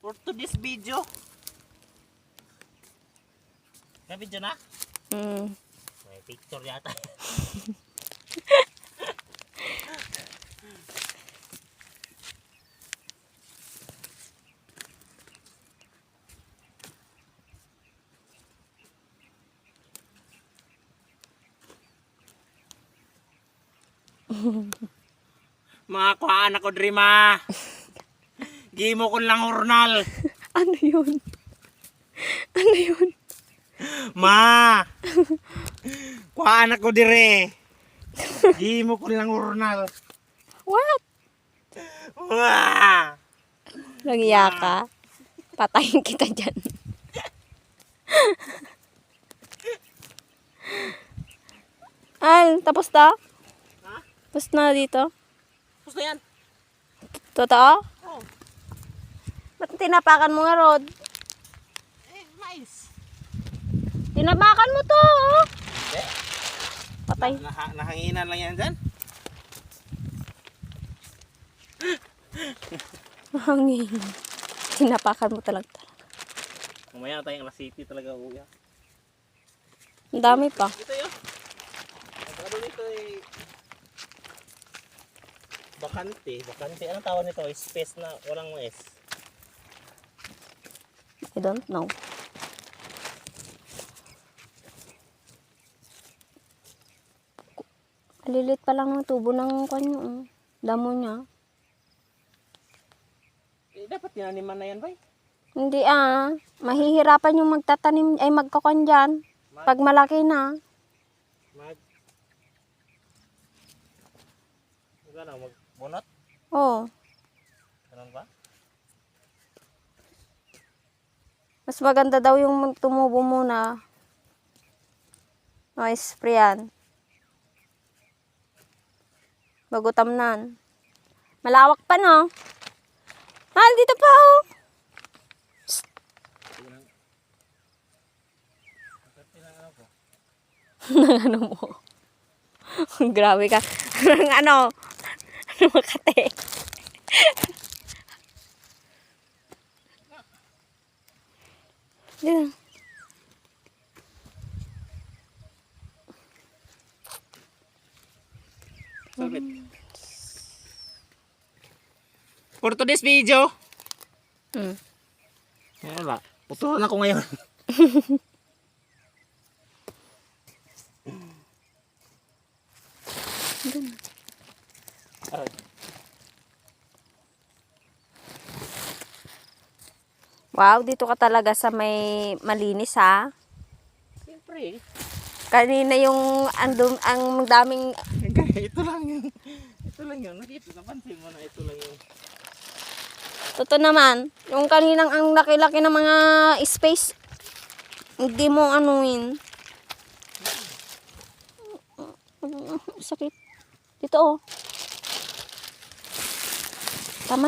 For today's video. May video na? May picture yata. Mga kuhaan ako diri ma. Gimo ko lang hornal. Ano yun? Ano yun? Ma. Kuhaan ako dire. Gimo ko lang hornal. What? Wah. Nangiya ka? Patayin kita dyan. Al, tapos na? Ha? Tapos na dito? Tapos na yan. Totoo? Oh. Ba't tinapakan mo nga, Rod? Mais. Tinapakan mo to, oh. Hindi. Patay. Nahanginan lang yan dyan. Hangin. Tinapakan mo talaga. Mamaya tayong alas city talaga uya. Ang dami pa. Ito yun. Ano nito eh. Bakante. Bakante. Anong tawag nito? Space na walang mais. I don't know. Lilit pa lang ng tubo ng kanyo. Oh. Damo niya. Eh, dapat tinaniman na yan, bay. Hindi mahihirapan yung magtatanim ay magkakan dyan. Pag malaki na. Magbunot? Oh. Ganun ba? Mas maganda daw yung tumubo muna. Sprayan. Bago tamnan. Malawak pa, no? Dito pa, oh. Ano mo? Grabe ka. Ano Makate. Yeah. For today's video. Wala. Putuhan ako ngayon. Wow, dito ka talaga sa may malinis, ha? Siyempre. Kanina yung ang daming... Ito lang yun. Ito lang yun. Nakita, napansin mo na ito lang yun. Totoo naman, yung kaninang ang laki-laki ng mga space, hindi mo anuin. Sakit. Dito, oh. Tama na.